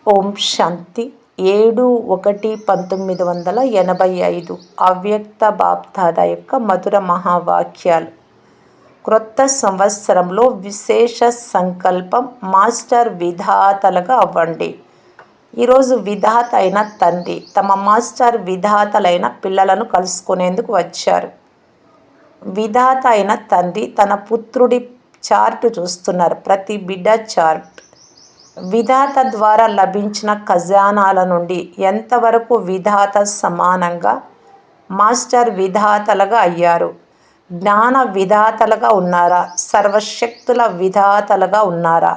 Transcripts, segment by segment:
ఓం శాంతి 7/1/1985 అవ్యక్త బాప్దాదా యొక్క మధుర మహావాక్యాలు. క్రొత్త సంవత్సరంలో విశేష సంకల్పం మాస్టర్ విధాతలుగా అవ్వండి. ఈరోజు విధాత అయిన తండ్రి తమ మాస్టర్ విధాతలైన పిల్లలను కలుసుకునేందుకు వచ్చారు. విధాత అయిన తండ్రి తన పుత్రుడి చార్టు చూస్తున్నారు, ప్రతి బిడ్డ చార్ట్. విధాత ద్వారా లభించిన ఖజానాల నుండి ఎంతవరకు విధాత సమానంగా మాస్టర్ విధాతలుగా అయ్యారు? జ్ఞాన విధాతలుగా ఉన్నారా? సర్వశక్తుల విధాతలుగా ఉన్నారా?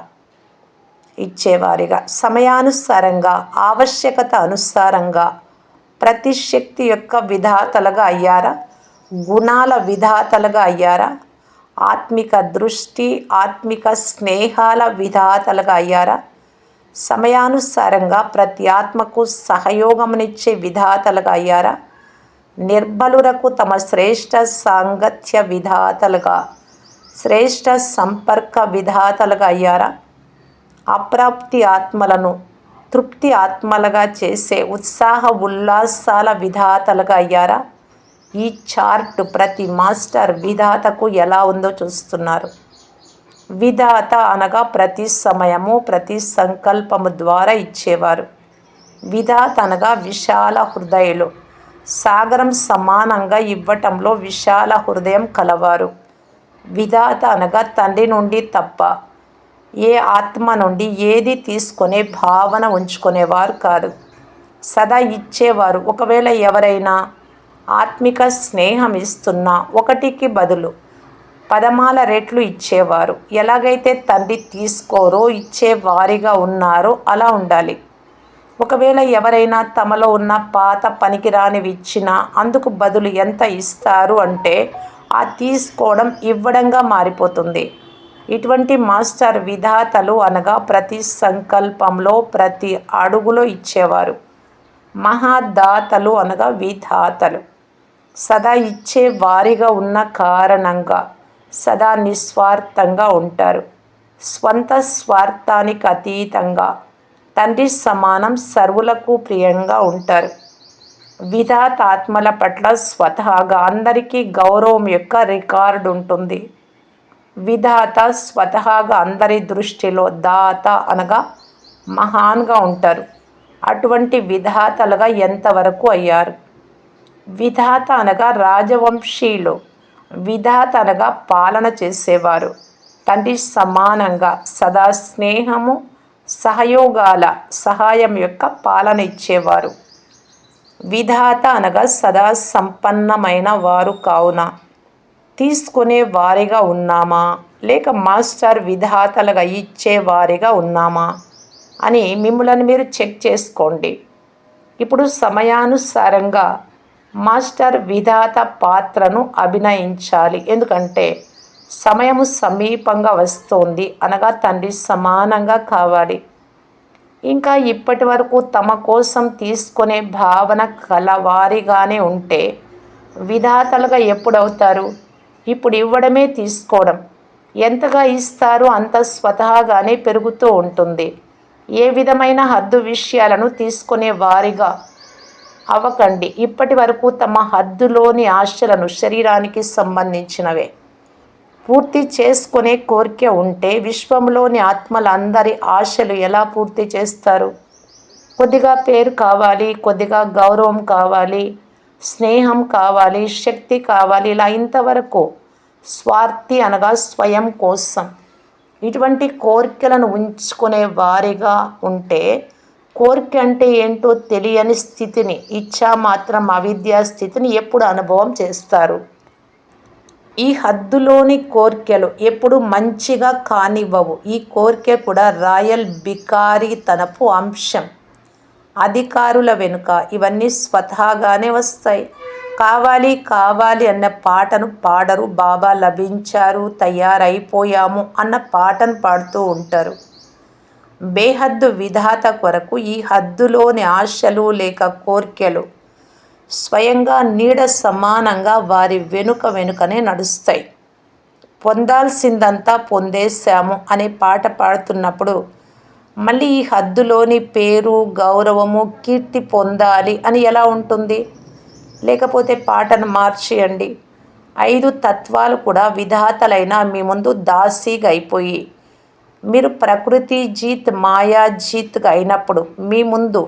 ఇచ్చేవారిగా, సమయానుసారంగా, ఆవశ్యకత అనుసారంగా ప్రతి శక్తి యొక్క విధాతలుగా అయ్యారా? గుణాల విధాతలుగా అయ్యారా? ఆత్మిక దృష్టి, ఆత్మిక స్నేహాల విధాతలుగా అయ్యారా? సమయానుసారంగా ప్రతి ఆత్మకు సహయోగమునిచ్చే విధాతలుగా అయ్యారా? నిర్బలురకు తమ శ్రేష్ఠ సాంగత్య విధాతలుగా, శ్రేష్ఠ సంపర్క విధాతలుగా అయ్యారా? అప్రాప్తి ఆత్మలను తృప్తి ఆత్మలుగా చేసే ఉత్సాహ ఉల్లాసాల విధాతలుగా అయ్యారా? ఈ చార్టు ప్రతి మాస్టర్ విధాతకు ఎలా ఉందో చూస్తున్నారు. విధాత అనగా ప్రతి సమయము, ప్రతి సంకల్పము ద్వారా ఇచ్చేవారు. విధాత అనగా విశాల హృదయులు, సాగరం సమానంగా ఇవ్వటంలో విశాల హృదయం కలవారు. విధాత అనగా తండ్రి నుండి తప్ప ఏ ఆత్మ నుండి ఏది తీసుకునే భావన ఉంచుకునేవారు కాదు, సదా ఇచ్చేవారు. ఒకవేళ ఎవరైనా ఆత్మిక స్నేహం ఇస్తున్నా ఒకటికి బదులు 10 రెట్లు ఇచ్చేవారు. ఎలాగైతే తండ్రి తీసుకోరో ఇచ్చే వారిగా ఉన్నారో అలా ఉండాలి. ఒకవేళ ఎవరైనా తమలో ఉన్న పాత పనికిరానివి ఇచ్చినా అందుకు బదులు ఎంత ఇస్తారు అంటే ఆ తీసుకోవడం ఇవ్వడంగా మారిపోతుంది. ఇటువంటి మాస్టర్ విధాతలు అనగా ప్రతి సంకల్పంలో, ప్రతి అడుగులో ఇచ్చేవారు. మహాదాతలు అనగా విధాతలు, సదా ఇచ్చే వారిగా ఉన్న కారణంగా సదా నిస్వార్థంగా ఉంటారు. స్వంత స్వార్థానికి అతీతంగా తండ్రి సమానం సర్వులకు ప్రియంగా ఉంటారు. విధాత ఆత్మల పట్ల స్వతహాగా అందరికీ గౌరవం యొక్క రికార్డు ఉంటుంది. విధాత స్వతహాగా అందరి దృష్టిలో దాత అనగా మహాన్గా ఉంటారు. అటువంటి విధాతలుగా ఎంతవరకు అయ్యారు? విధాత అనగా రాజవంశీయులు, విధాత అనగా పాలన చేసేవారు. తండ్రి సమానంగా సదా స్నేహము, సహయోగాల సహాయం యొక్క పాలన ఇచ్చేవారు. విధాత అనగా సదా సంపన్నమైన వారు కావున తీసుకునే వారిగా ఉన్నామా లేక మాస్టర్ విధాతలుగా ఇచ్చే వారిగా ఉన్నామా అని మిమ్మల్ని మీరు చెక్ చేసుకోండి. ఇప్పుడు సమయానుసారంగా మాస్టర్ విధాత పాత్రను అభినయించాలి. ఎందుకంటే సమయము సమీపంగా వస్తోంది, అనగా తండ్రి సమానంగా కావాలి. ఇంకా ఇప్పటి వరకు తమ కోసం తీసుకునే భావన కలవారిగానే ఉంటే విధాతలుగా ఎప్పుడవుతారు? ఇప్పుడు ఇవ్వడమే తీసుకోవడం. ఎంతగా ఇస్తారో అంత స్వతహాగానే పెరుగుతూ ఉంటుంది. ఏ విధమైన హద్దు విషయాలను తీసుకునే వారిగా అవ్వకండి. ఇప్పటి వరకు తమ హద్దులోని ఆశలను, శరీరానికి సంబంధించినవే పూర్తి చేసుకునే కోరిక ఉంటే విశ్వంలోని ఆత్మలందరి ఆశలు ఎలా పూర్తి చేస్తారు? కొద్దిగా పేరు కావాలి, కొద్దిగా గౌరవం కావాలి, స్నేహం కావాలి, శక్తి కావాలి, ఇలా ఇంతవరకు స్వార్థి అనగా స్వయం కోసం ఇటువంటి కోరికలను ఉంచుకునే వారిగా ఉంటే కోరిక అంటే ఏంటో తెలియని స్థితిని, ఇచ్చా మాత్రం అవిద్యా స్థితిని ఎప్పుడు అనుభవం చేస్తారు? ఈ హద్దులోని కోరికలు ఎప్పుడు మంచిగా కానివ్వవు. ఈ కోరిక కూడా రాయల్ బికారితనపు అంశం. అధికారుల వెనుక ఇవన్నీ స్వతహాగానే వస్తాయి. కావాలి కావాలి అన్న పాటను పాడరు. బాబా లభించారు, తయారైపోయాము అన్న పాటను పాడుతూ ఉంటారు. బేహద్దు విధాత కొరకు ఈ హద్దులోని ఆశలు లేక కోర్కెలు స్వయంగా నీడ సమానంగా వారి వెనుకనే నడుస్తాయి. పొందాల్సిందంతా పొందేశాము అనే పాట పాడుతున్నప్పుడు మళ్ళీ ఈ హద్దులోని పేరు, గౌరవము, కీర్తి పొందాలి అని ఎలా ఉంటుంది? లేకపోతే పాటను మార్చేయండి. 5 తత్వాలు కూడా విధాతలైన మీ ముందు దాసీగా అయిపోయి, మీరు ప్రకృతి జీత్, మాయా జీత్‌గా అయినప్పుడు మీ ముందు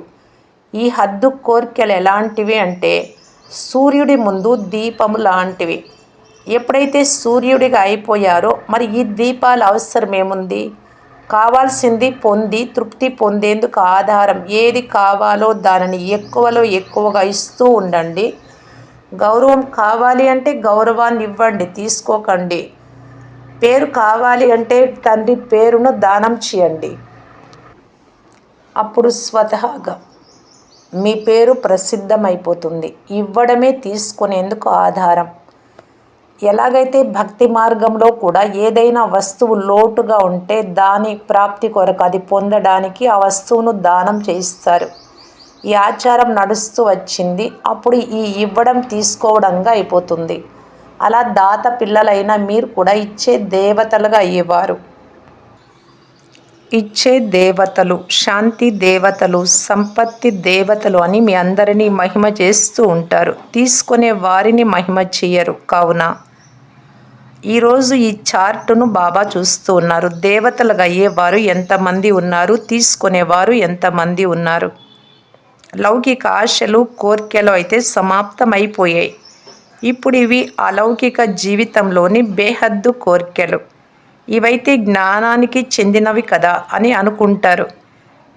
ఈ హద్దు కోర్కెలు ఎలాంటివి అంటే సూర్యుడి ముందు దీపము లాంటివి. ఎప్పుడైతే సూర్యుడిగా అయిపోయారో మరి ఈ దీపాల అవసరం ఏముంది? కావాల్సింది పొంది తృప్తి పొందేందుకు ఆధారం ఏది కావాలో దానిని ఎక్కువలో ఎక్కువగా ఇస్తూ ఉండండి. గౌరవం కావాలి అంటే గౌరవాన్ని ఇవ్వండి, తీసుకోకండి. పేరు కావాలి అంటే తండ్రి పేరును దానం చేయండి. అప్పుడు స్వతహాగా మీ పేరు ప్రసిద్ధమైపోతుంది. ఇవ్వడమే తీసుకునేందుకు ఆధారం. ఎలాగైతే భక్తి మార్గంలో కూడా ఏదైనా వస్తువు లోటుగా ఉంటే దాని ప్రాప్తి కొరకు అది పొందడానికి ఆ వస్తువును దానం చేయిస్తారు. ఈ ఆచారం నడుస్తూ వచ్చింది. అప్పుడు ఈ ఇవ్వడం తీసుకోవడంగా అయిపోతుంది. అలా దాత పిల్లలైన మీరు కూడా ఇచ్చే దేవతలుగా అయ్యేవారు. ఇచ్చే దేవతలు, శాంతి దేవతలు, సంపత్తి దేవతలు అని మీ అందరినీ మహిమ చేస్తూ ఉంటారు. తీసుకునే వారిని మహిమ చేయరు. కావున ఈరోజు ఈ చార్టును బాబా చూస్తూ ఉన్నారు. దేవతలుగా అయ్యేవారు ఎంతమంది ఉన్నారు, తీసుకునేవారు ఎంతమంది ఉన్నారు. లౌకిక ఆశలు, కోర్కెలు అయితే సమాప్తమైపోయాయి. ఇప్పుడు ఇవి అలౌకిక జీవితంలోని బేహద్దు కోర్కెలు. ఇవైతే జ్ఞానానికి చెందినవి కదా అని అనుకుంటారు.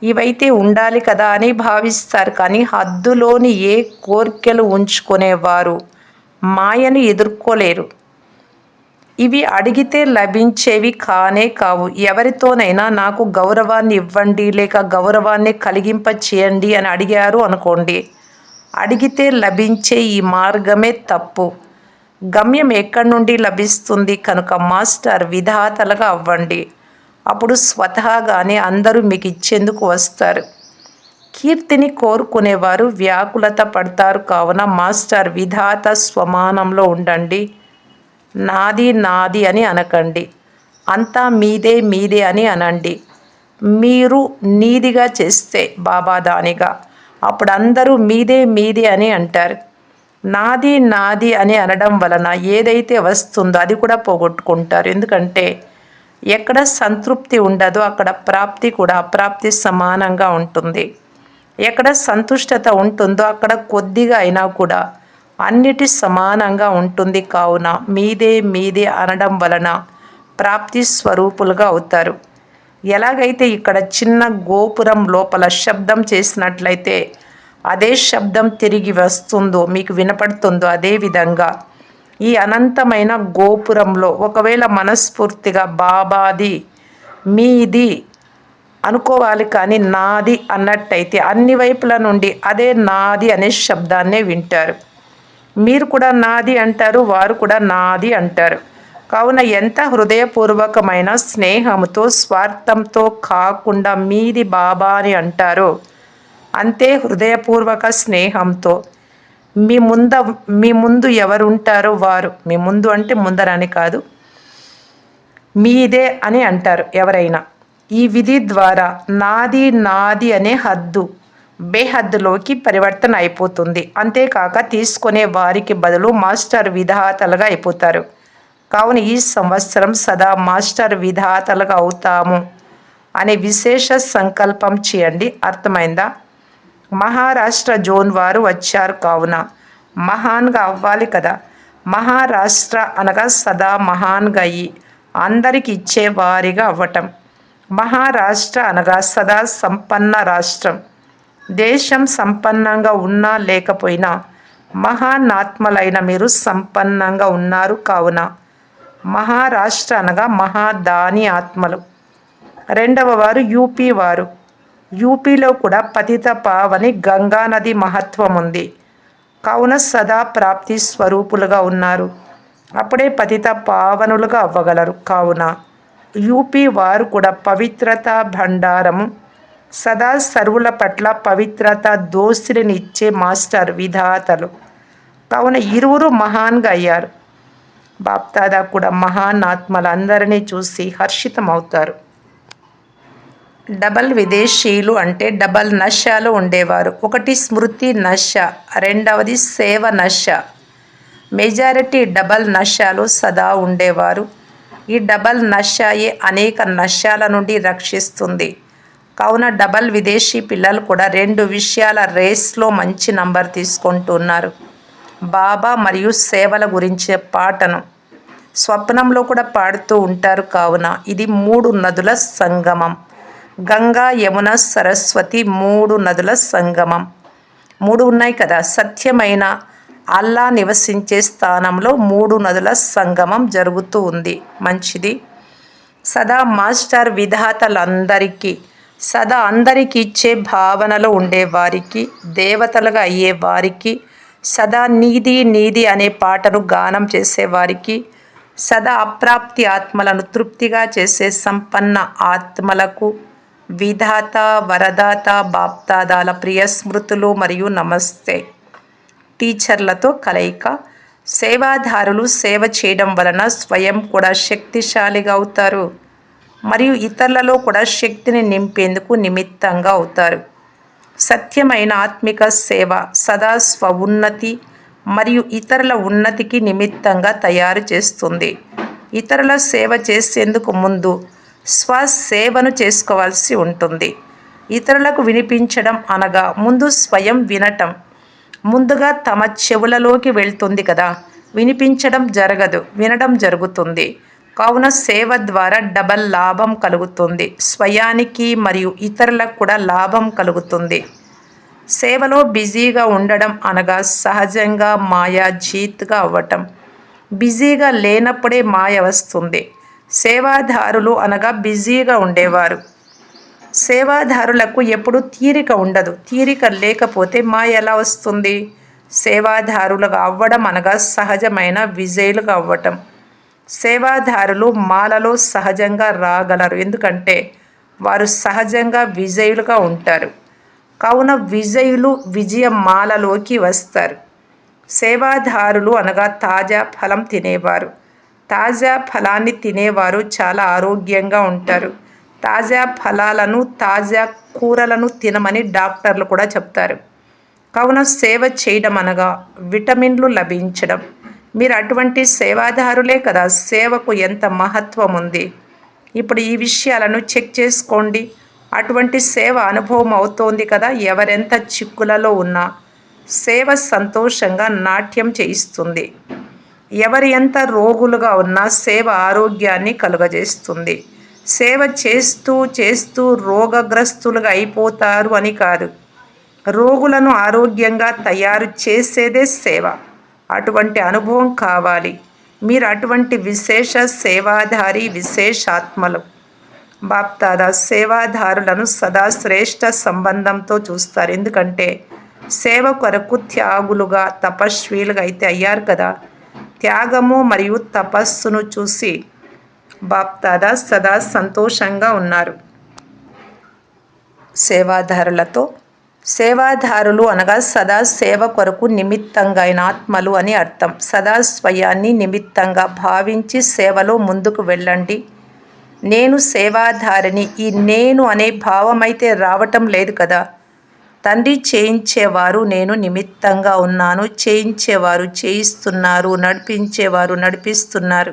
ఇవైతే ఉండాలి కదా అని భావిస్తారు. కానీ హద్దులోని ఏ కోర్కెలు ఉంచుకునేవారు మాయను ఎదుర్కోలేరు. ఇవి అడిగితే లభించేవి కానే కావు. ఎవరితోనైనా నాకు గౌరవాన్ని ఇవ్వండి, లేక గౌరవాన్ని కలిగింప చేయండి అని అడిగారు అనుకోండి, అడిగితే లభించే ఈ మార్గమే తప్పు. గమ్యం ఎక్కడి నుండి లభిస్తుంది? కనుక మాస్టర్ విధాతలుగా అవ్వండి. అప్పుడు స్వతహాగానే అందరూ మీకు ఇచ్చేందుకు వస్తారు. కీర్తిని కోరుకునేవారు వ్యాకులత పడతారు. కావున మాస్టర్ విధాత స్వమానంలో ఉండండి. నాది నాది అని అనకండి. అంతా మీదే మీదే అని అనండి. మీరు నీదిగా చేస్తే బాబా దానిగా, అప్పుడు అందరూ మీదే మీదే అని అంటారు. నాది నాది అని అనడం వలన ఏదైతే వస్తుందో అది కూడా పోగొట్టుకుంటారు. ఎందుకంటే ఎక్కడ సంతృప్తి ఉండదో అక్కడ ప్రాప్తి కూడా అప్రాప్తి సమానంగా ఉంటుంది. ఎక్కడ సంతుష్టత ఉంటుందో అక్కడ కొద్దిగా అయినా కూడా అన్నిటి సమానంగా ఉంటుంది. కావున మీదే మీదే అనడం వలన ప్రాప్తి స్వరూపులుగా అవుతారు. ఎలాగైతే ఇక్కడ చిన్న గోపురం లోపల శబ్దం చేసినట్లయితే అదే శబ్దం తిరిగి వస్తుందో మీకు వినపడుతుందో, అదేవిధంగా ఈ అనంతమైన గోపురంలో ఒకవేళ మనస్ఫూర్తిగా బాబాది, మీది అనుకోవాలి. కానీ నాది అన్నట్టయితే అన్ని వైపుల నుండి అదే నాది అనే శబ్దాన్నే వింటారు. మీరు కూడా నాది అంటారు, వారు కూడా నాది అంటారు. కావున ఎంత హృదయపూర్వకమైన స్నేహంతో, స్వార్థంతో కాకుండా మీది బాబా అని అంటారో అంతే హృదయపూర్వక స్నేహంతో మీ ముందు ఎవరుంటారో వారు, మీ ముందు అంటే ముందరని కాదు, మీదే అని అంటారు ఎవరైనా. ఈ విధి ద్వారా నాది నాది అనే హద్దు బేహద్దులోకి పరివర్తన అయిపోతుంది. అంతేకాక తీసుకునే వారికి బదులు మాస్టర్ విధాతలుగా అయిపోతారు. కావున ఈ సంవత్సరం సదా మాస్టర్ విధాతలుగా అవుతాము అనే విశేష సంకల్పం చేయండి. అర్థమైందా? మహారాష్ట్ర జోన్ వారు వచ్చారు. కావున మహాన్గా అవ్వాలి కదా. మహారాష్ట్ర అనగా సదా మహాన్గా అయ్యి అందరికి ఇచ్చేవారిగా అవ్వటం. మహారాష్ట్ర అనగా సదా సంపన్న రాష్ట్రం. దేశం సంపన్నంగా ఉన్నా లేకపోయినా మహానాత్మలైన మీరు సంపన్నంగా ఉన్నారు. కావున మహారాష్ట్ర అనగా మహాదాని ఆత్మలు. రెండవ వారు యూపీ వారు. యూపీలో కూడా పతిత పావని గంగా నది మహత్వం ఉంది. కావున సదా ప్రాప్తి స్వరూపులుగా ఉన్నారు. అప్పుడే పతిత పావనులుగా అవ్వగలరు. కావున యూపీ వారు కూడా పవిత్రత భండారము, సదా సర్వుల పట్ల పవిత్రత దోసిలిని ఇచ్చే మాస్టర్ విధాతలు. కావున ఇరువురు మహాన్గా అయ్యారు. బాప్దాదా కూడా మహాన్ ఆత్మలందరినీ చూసి హర్షితమవుతారు. డబల్ విదేశీయులు అంటే డబల్ నశాలు ఉండేవారు. ఒకటి స్మృతి నశ, రెండవది సేవ నశ. మెజారిటీ డబల్ నశాలు సదా ఉండేవారు. ఈ డబల్ నశాయే అనేక నశాల నుండి రక్షిస్తుంది. కావున డబల్ విదేశీ పిల్లలు కూడా 2 విషయాల రేస్లో మంచి నంబర్ తీసుకుంటున్నారు. బాబా మరియు సేవల గురించే పాటను స్వప్నంలో కూడా పాడుతూ ఉంటారు. కావున ఇది 3 నదుల సంగమం. గంగా, యమున, సరస్వతి 3 నదుల సంగమం. 3 ఉన్నాయి కదా. సత్యమైన అల్లా నివసించే స్థానంలో 3 నదుల సంగమం జరుగుతూ ఉంది. మంచిది. సదా మాస్టర్ విధాతలందరికీ, సదా అందరికీ ఇచ్చే భావనలో ఉండేవారికి, దేవతలుగా అయ్యేవారికి, సదా నీది నీది అనే పాటను గానం చేసేవారికి, సదా అప్రాప్తి ఆత్మలను తృప్తిగా చేసే సంపన్న ఆత్మలకు విధాత, వరదాత, బాప్దాదాల ప్రియ స్మృతులు మరియు నమస్తే. టీచర్లతో కలయిక. సేవాదారులు సేవ చేయడం వలన స్వయం కూడా శక్తిశాలిగా అవుతారు మరియు ఇతరులలో కూడా శక్తిని నింపేందుకు నిమిత్తంగా అవుతారు. సత్యమైన ఆత్మిక సేవ సదా స్వఉన్నతి మరియు ఇతరుల ఉన్నతికి నిమిత్తంగా తయారు చేస్తుంది. ఇతరుల సేవ చేసేందుకు ముందు స్వసేవను చేసుకోవాల్సి ఉంటుంది. ఇతరులకు వినిపించడం అనగా ముందు స్వయం వినటం. ముందుగా తమ చెవులలోకి వెళ్తుంది కదా, వినిపించడం జరగదు, వినడం జరుగుతుంది. కావున సేవ ద్వారా డబల్ లాభం కలుగుతుంది. స్వయానికి మరియు ఇతరులకు కూడా లాభం కలుగుతుంది. సేవలో బిజీగా ఉండడం అనగా సహజంగా మాయాజీత్గా అవ్వటం. బిజీగా లేనప్పుడే మాయ వస్తుంది. సేవాదారులు అనగా బిజీగా ఉండేవారు. సేవాదారులకు ఎప్పుడు తీరిక ఉండదు. తీరిక లేకపోతే మాయ ఎలా వస్తుంది? సేవాదారులుగా అవ్వడం అనగా సహజమైన విజయులుగా అవ్వటం. సేవాదారులు మాలలో సహజంగా రాగలరు, ఎందుకంటే వారు సహజంగా విజయులుగా ఉంటారు. కావున విజయులు విజయ మాలలోకి వస్తారు. సేవాదారులు అనగా తాజా ఫలం తినేవారు. తాజా ఫలాన్ని తినేవారు చాలా ఆరోగ్యంగా ఉంటారు. తాజా ఫలాలను, తాజా కూరలను తినమని డాక్టర్లు కూడా చెప్తారు. కావున సేవ చేయడం అనగా విటమిన్లు లభించడం. మీరు అటువంటి సేవాదారులే కదా. సేవకు ఎంత మహత్వం ఉంది. ఇప్పుడు ఈ విషయాలను చెక్ చేసుకోండి. అటువంటి సేవ అనుభవం అవుతోంది కదా. ఎవరెంత చిక్కులలో ఉన్నా సేవ సంతోషంగా నాట్యం చేయిస్తుంది. ఎవరు ఎంత రోగులుగా ఉన్నా సేవ ఆరోగ్యాన్ని కలుగజేస్తుంది. సేవ చేస్తూ చేస్తూ రోగగ్రస్తులుగా అయిపోతారు అని కాదు. రోగులను ఆరోగ్యంగా తయారు చేసేదే సేవ. అటువంటి అనుభవం కావాలి. మీరు అటువంటి విశేష సేవాధారి విశేషాత్మలు. బాప్దాదా సేవాదారులను సదా శ్రేష్ఠ సంబంధంతో చూస్తారు. ఎందుకంటే సేవ కొరకు త్యాగులుగా, తపస్వీలుగా అయితే అయ్యారు కదా. త్యాగము మరియు తపస్సును చూసి బాప్దాదా సదా సంతోషంగా ఉన్నారు. సేవాదారులతో. సేవాదారులు అనగా సదా సేవ కొరకు నిమిత్తంగా అయిన ఆత్మలు అని అర్థం. సదా స్వయాన్ని నిమిత్తంగా భావించి సేవలో ముందుకు వెళ్ళండి. నేను సేవాధారిని. ఈ నేను అనే భావమైతే రావటం లేదు కదా. తండ్రి చేయించేవారు, నేను నిమిత్తంగా ఉన్నాను. చేయించేవారు చేయిస్తున్నారు, నడిపించేవారు నడిపిస్తున్నారు.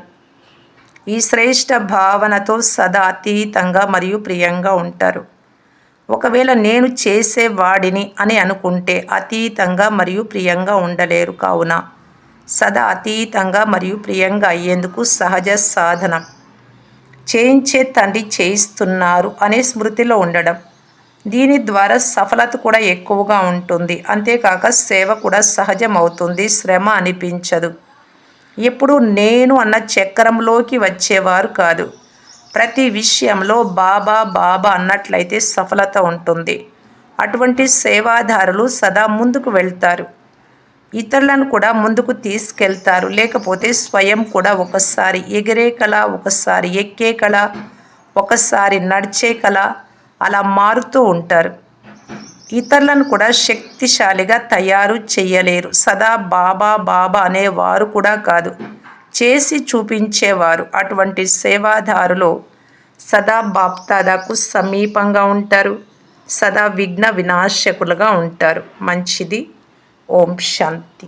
ఈ శ్రేష్ఠ భావనతో సదా అతీతంగా మరియు ప్రియంగా ఉంటారు. ఒకవేళ నేను చేసేవాడిని అని అనుకుంటే అతీతంగా మరియు ప్రియంగా ఉండలేరు. కావున సదా అతీతంగా మరియు ప్రియంగా అయ్యేందుకు సహజ సాధన చేయించే తండ్రి చేయిస్తున్నారు అనే స్మృతిలో ఉండడం. దీని ద్వారా సఫలత కూడా ఎక్కువగా ఉంటుంది. అంతేకాక సేవ కూడా సహజం అవుతుంది. శ్రమ అనిపించదు. ఎప్పుడు నేను అన్న చక్రంలోకి వచ్చేవారు కాదు. ప్రతి విషయంలో బాబా బాబా అన్నట్లయితే సఫలత ఉంటుంది. అటువంటి సేవాదారులు సదా ముందుకు వెళ్తారు. ఇతరులను కూడా ముందుకు తీసుకెళ్తారు. లేకపోతే స్వయం కూడా ఒకసారి ఎగిరే కళ, ఒకసారి ఎక్కే కళ, ఒకసారి నడిచే కళ అలా మారుతూ ఉంటారు. ఇతరులను కూడా శక్తిశాలిగా తయారు చేయలేరు. సదా బాబా బాబా అనేవారు కూడా కాదు, చేసి చూపించేవారు. అటువంటి సేవాదారులు సదా బాప్దాదాకు సమీపంగా ఉంటారు. సదా విఘ్న వినాశకులుగా ఉంటారు. మంచిది. ఓం శాంతి.